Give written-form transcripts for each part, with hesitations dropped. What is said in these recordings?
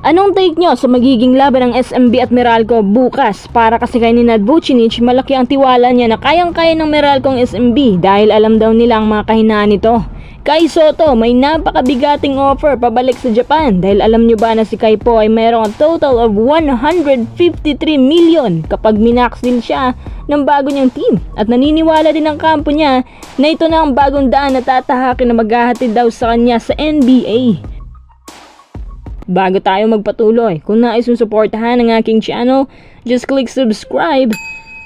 Anong take nyo sa magiging laban ng SMB at Meralco bukas? Para kasi kay Nenad Vucinic, malaki ang tiwala niya na kayang-kaya ng Meralco ang SMB dahil alam daw nila ang mga kahinaan nito. Kai Sotto, may napakabigating offer pabalik sa Japan dahil alam nyo ba na si Kai po ay mayroong total of 153 million kapag minax deal siya ng bago niyang team. At naniniwala din ang kampo niya na ito na ang bagong daan na tatahakin na maghahatid daw sa kanya sa NBA. Bago tayo magpatuloy, kung nais mong suportahan ang aking channel, just click subscribe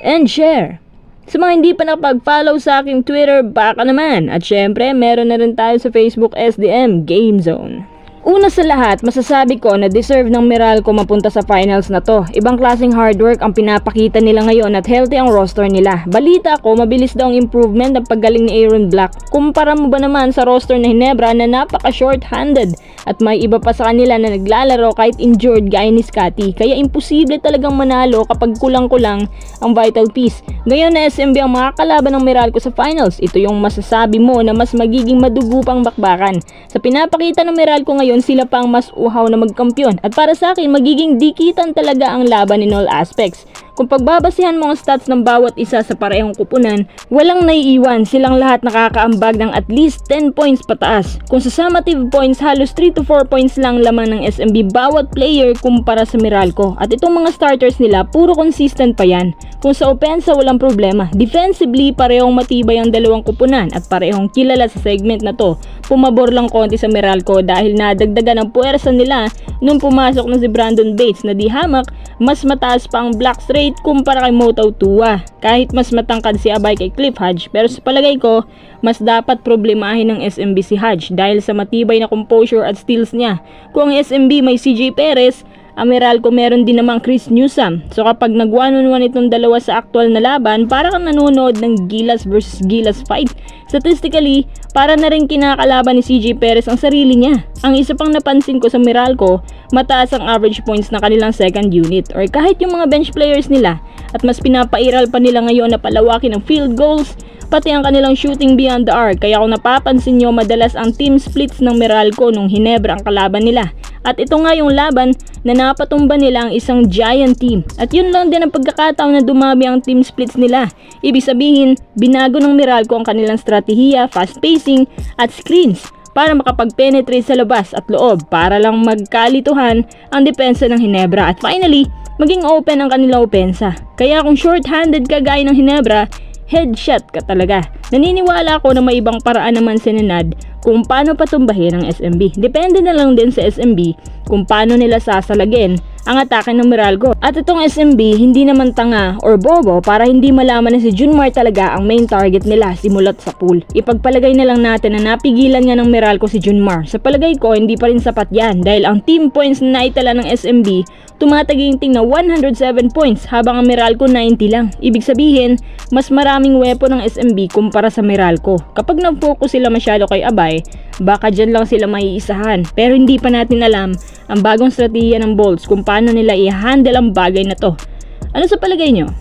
and share. Sa mga hindi pa nakapag-follow sa aking Twitter, baka naman. At syempre, meron na rin tayo sa Facebook SDM Game Zone. Una sa lahat, masasabi ko na deserve ng Meralco mapunta sa finals na to. Ibang klaseng hard work ang pinapakita nila ngayon at healthy ang roster nila. Balita ko, mabilis daw ang improvement ng paggaling ni Aaron Black. Kumpara mo ba naman sa roster na Ginebra na napaka-short-handed at may iba pa sa kanila na naglalaro kahit injured gaya ni Scottie. Kaya imposible talagang manalo kapag kulang-kulang ang vital piece. Ngayon na SMB ang mga kalaban ng Meralco sa finals. Ito yung masasabi mo na mas magiging madugo pang bakbakan. Sa pinapakita ng Meralco ngayon, sila pa ang mas uhaw na magkampiyon. At para sa akin, magiging dikitan talaga ang laban in all aspects. Kung pagbabasihan mo ang stats ng bawat isa sa parehong kupunan, walang naiiwan, silang lahat nakakaambag ng at least 10 points pataas. Kung sa summative points, halos 3 to 4 points lang laman ng SMB bawat player kumpara sa Meralco. At itong mga starters nila, puro consistent pa yan. Kung sa opensa, walang problema. Defensively, parehong matibay ang dalawang kupunan at parehong kilala sa segment na to. Pumabor lang konti sa Meralco dahil nadagdagan ang puwersa nila nung pumasok na si Brandon Bates na di hamak, mas mataas pa ang blocks rate kumpara kay Motau Tua. Kahit mas matangkad si Abay kay Cliff Hodge, pero sa palagay ko, mas dapat problemahin ng SMB si Hodge dahil sa matibay na composure at steals niya. Kung ang SMB may CJ Perez, ang Meralco meron din namang Chris Newsome. So kapag nag 1-on-1 itong dalawa sa aktual na laban, para kang nanonood ng Gilas versus Gilas fight. Statistically, para na rin kinakalaban ni CJ Perez ang sarili niya. Ang isa pang napansin ko sa Meralco, mataas ang average points ng kanilang second unit or kahit yung mga bench players nila. At mas pinapairal pa nila ngayon na palawakin ang field goals, pati ang kanilang shooting beyond the arc. Kaya kung napapansin nyo, madalas ang team splits ng Meralco nung Ginebra ang kalaban nila. At ito nga yung laban na napatumba nila ang isang giant team. At yun lang din ang pagkakataon na dumami ang team splits nila. Ibig sabihin, binago ng Meralco ang kanilang strategiya, fast pacing at screens para makapag-penetrate sa labas at loob para lang magkalituhan ang depensa ng Ginebra. At finally, maging open ang kanilang opensa. Kaya kung short-handed ka gaya ng Ginebra, headshot ka talaga. Naniniwala ako na may ibang paraan naman si Nenad kung paano patumbahin ang SMB. Depende na lang din sa SMB kung paano nila sasalagin ang atake ng Meralco. At itong SMB hindi naman tanga or bobo para hindi malaman na si Junmar talaga ang main target nila simulat sa pool. Ipagpalagay na lang natin na napigilan nga ng Meralco si Junmar. Sa palagay ko hindi pa rin sapat yan dahil ang team points na naitala ng SMB tumataginting na 107 points habang ang Meralco 90 lang. Ibig sabihin, mas maraming weapon ng SMB kumpara sa Meralco. Kapag nag-focus sila masyado kay Abay, baka dyan lang sila maiisahan. Pero hindi pa natin alam ang bagong strategiya ng Bolts kung paano nila i-handle ang bagay na to. Ano sa palagay nyo?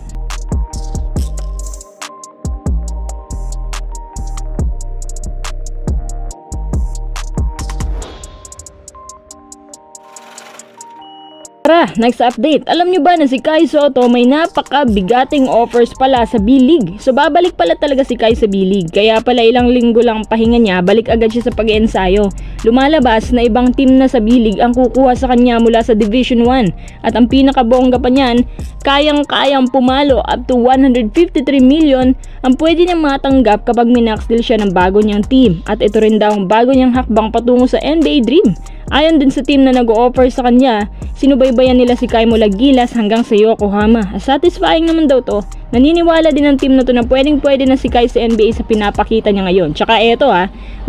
Tara, next update. Alam nyo ba na si Kai Sotto may napakabigating offers pala sa B-League? So babalik pala talaga si Kai sa B-League. Kaya pala ilang linggo lang pahinga niya, balik agad siya sa pag-iensayo. Lumalabas na ibang team na sa B-League ang kukuha sa kanya mula sa Division 1. At ang pinakabongga pa niyan, kayang-kayang pumalo up to 153 million ang pwede niyang matanggap kapag minax deal siya ng bago niyang team. At ito rin daw ang bago niyang hakbang patungo sa NBA Dream. Ayon din sa team na nag-o-offer sa kanya, sinubaybayan nila si Kai mula Gilas hanggang sa Yokohama. Satisfying naman daw to. Naniniwala din ang team na to na pwedeng-pwede na si Kai sa NBA sa pinapakita niya ngayon. Tsaka eto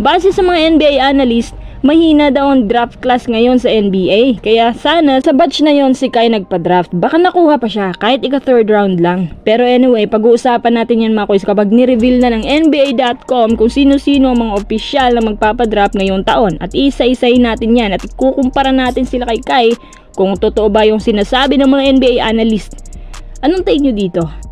base sa mga NBA analyst, mahina daw ang draft class ngayon sa NBA. Kaya sana sa batch na yon si Kai nagpa-draft. Baka nakuha pa siya kahit ika-third round lang. Pero anyway, pag-uusapan natin yan mga kuys kapag ni-reveal na ng NBA.com kung sino-sino ang mga opisyal na magpapadraft ngayong taon. At isa-isahin natin yan at ikukumpara natin sila kay Kai kung totoo ba yung sinasabi ng mga NBA analyst. Anong take nyo dito?